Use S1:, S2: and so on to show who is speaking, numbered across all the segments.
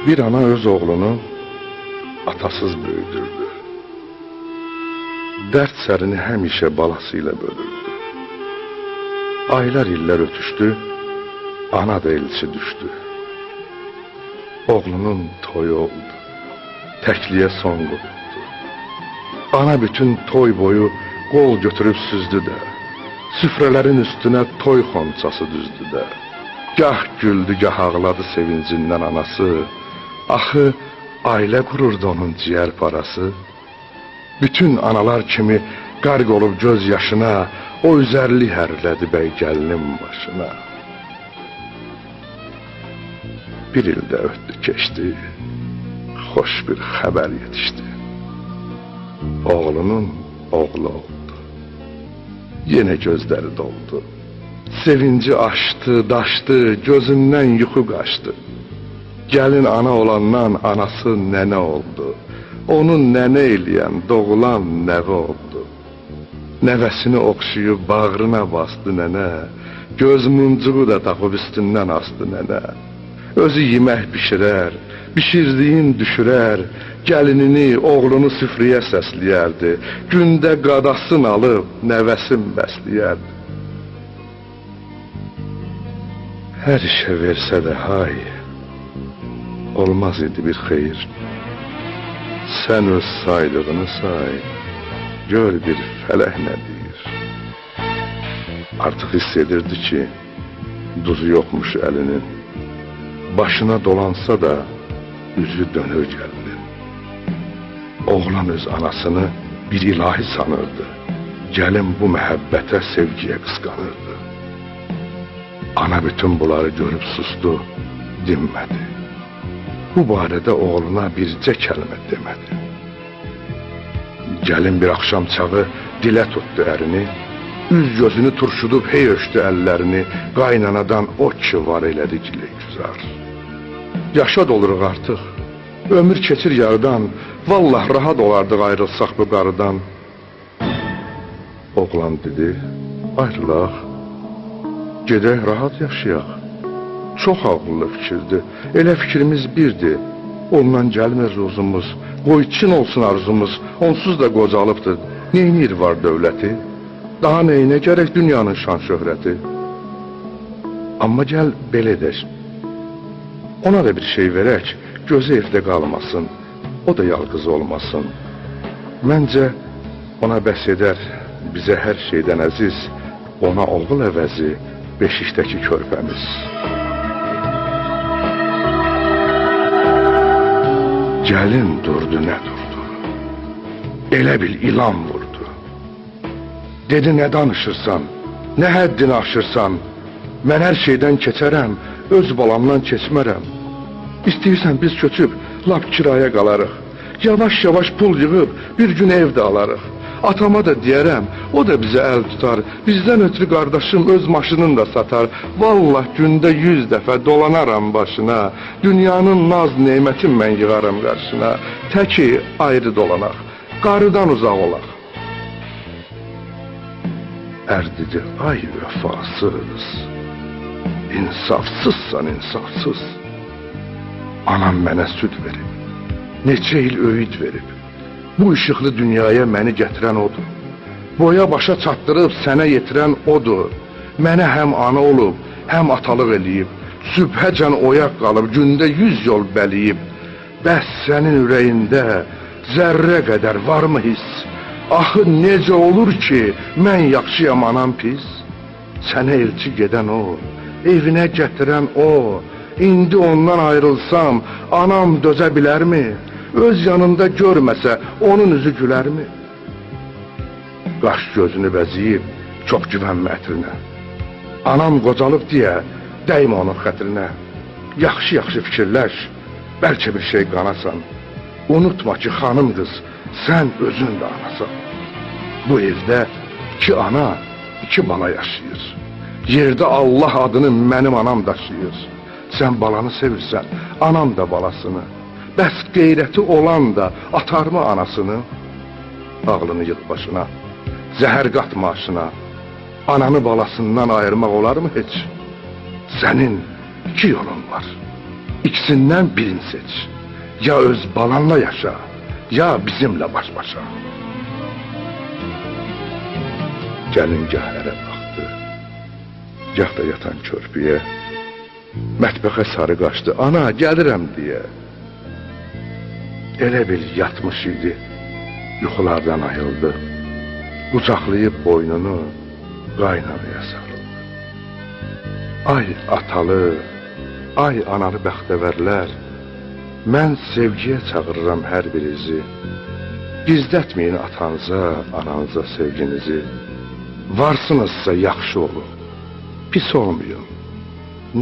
S1: Bir ana öz oğlunu atasız büyüdürdü. Dert sərini həmişə balasıyla bölürdü. Aylar illər ötüşdü, ana da elçi düşdü. Oğlunun toyu oldu, təkliyə son qoyuldu. Ana bütün toy boyu qol götürüb süzdü də, süfrələrin üstünə toy xonçası düzdü də. Gah güldü, gah ağladı sevincindən anası. Axı ailə qururdu onun ciyər parası. Bütün analar kimi qarq olub göz yaşına, o üzərli hərlədi bəy gəlinin başına. Bir ildə ötdü keçdi, xoş bir xəbər yetişdi. Oğlunun oğlu oldu, yenə gözləri doldu. Sevinci aşdı, daşdı, gözündən yuxu qaçdı. Gəlin ana olandan anası nənə oldu. Onun nənə eləyən doğulan nəvə oldu. Nəvəsini oxşuyub bağrına bastı nənə. Göz muncuğu da tapıb üstündən astı nənə. Özü yemək bişirər, bişirdiyin düşürər. Gəlinini, oğlunu süfrəyə səsləyərdi. Gündə qadasın alıb nəvəsin bəsləyərdi. Hər işə versə də hay, olmaz idi bir xeyir. Sən öz saydığını say, gör bir fələk nə deyir. Artıq hiss edirdi ki, duzu yoxmuş əlinin. Başına dolansa da üzü dönür gəlinin. Oğlan öz anasını bir ilahi sanırdı. Gəlin bu məhəbbətə, sevgiyə qısqanırdı. Ana bütün bunları görüb sustu, dinmədi. Bu barədə oğluna bircə kəlmə demədi. Gəlin bir axşam çağı dilə tutdu ərini, üz gözünü turşudub hey öşdü əllərini, qaynanadan o ki var elədi güzar. Yaşa doluruq artıq, ömür keçir yarıdan, vallah rahat olardıq ayrılsaq bu qarıdan. Oğlan dedi, ayrılaq, gedək rahat yaşayaq. Çox ağıllı fikirdir, elə fikrimiz birdir. Ondan gəlmir ruzumuz, qoy Çin olsun arzumuz, onsuz da qocalıbdır. Neynir var dövləti, daha neyinə gərək dünyanın şan şöhrəti. Amma gəl belə edək, ona da bir şey verək, gözü evdə qalmasın, o da yalqız olmasın. Məncə ona bəs edər, bizə hər şeydən əziz, ona oğul əvəzi beşikdəki körpəmiz. Gəlin durdu, nə durdu? Elə bil ilan vurdu. Dedi, nə danışırsan, nə həddini aşırsan? Mən hər şeydən keçərəm, öz balamdan keçmərəm. İstəyirsən biz köçüb, lap kiraya qalarıq. Yavaş-yavaş pul yığıb, bir gün ev də alarıq. Atama da deyərəm, o da bizə əl tutar. Bizdən ötürü qardaşım öz maşınını da satar. Vallah gündə 100 dəfə dolanaram başına. Dünyanın naz neymətin mən yığaram qarşına. Təki ayrı dolanaq, qarıdan uzaq olaq. Ər dedi, ay vəfasız, insafsızsan insafsız. Anam mənə süd verib, neçə il öyüd verib. Bu işıqlı dünyaya məni gətirən odur. Boya başa çatdırıb sənə yetirən odur. Mənə həm ana olub, həm atalıq eləyib. Sübhəcən oyaq qalıb, gündə 100 yol bəliyib. Bəs sənin ürəyində zərrə qədər varmı hiss? Axı necə olur ki, mən yaxşıyam, anam pis? Sənə elçi gedən o, evinə gətirən o. İndi ondan ayrılsam, anam dözə bilərmi? Öz yanında görməsə, onun üzü gülərmi? Qaş gözünü bəziyib, çox güvənmə ətrinə. Anam qocalıb deyə, dəymə onun xətrinə. Yaxşı-yaxşı fikirləş, bəlkə bir şey qanasan. Unutma ki, xanım qız, sən özün də anasan. Bu evdə 2 ana, 2 bala yaşayır. Yerdə Allah adını mənim anam daşıyır. Sən balanı sevirsən, anam da balasını. Bəs qeyrəti olan da atarmı anasını? Ağlını yığ başına, zəhər qatma aşına. Ananı balasından ayırmaq olar mı heç? Sənin 2 yolun var. İkisindən birini seç. Ya öz balanla yaşa, ya bizimle baş başa. Gəlin gah ərə baxdı, gah da yatan körpüyə. Mətbəxə sarı qaçdı, ana gəlirəm deyə. Elə bil yatmış idi, yuxulardan ayıldı. Qucaqlayıb boynunu qaynanaya sarıldı. Ay atalı, ay analı bəxtəvərlər, mən sevgiyə çağırıram hər birinizi. Gizlətməyin atanıza, ananıza sevginizi. Varsınızsa yaxşı olun, pis olmayın.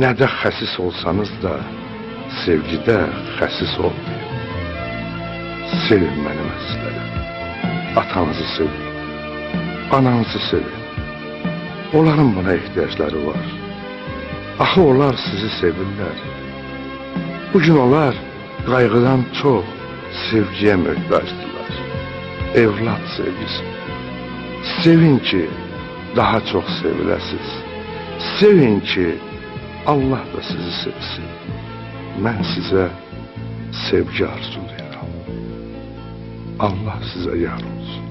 S1: Nədə xəsis olsanız da, sevgidə xəsis olmayın. Sevin mənim əzizlərim, atanızı sevin, ananızı sevin. Onların buna ehtiyacları var. Axı onlar sizi sevirlər. Bugün onlar qayğıdan çox sevgiyə möhtacdırlar. Evlad sevgisi. Sevin ki, daha çox seviləsiz. Sevin ki, Allah da sizi sevsin. Mən sizə sevgi arzulayıram. Allah sizə yar olsun.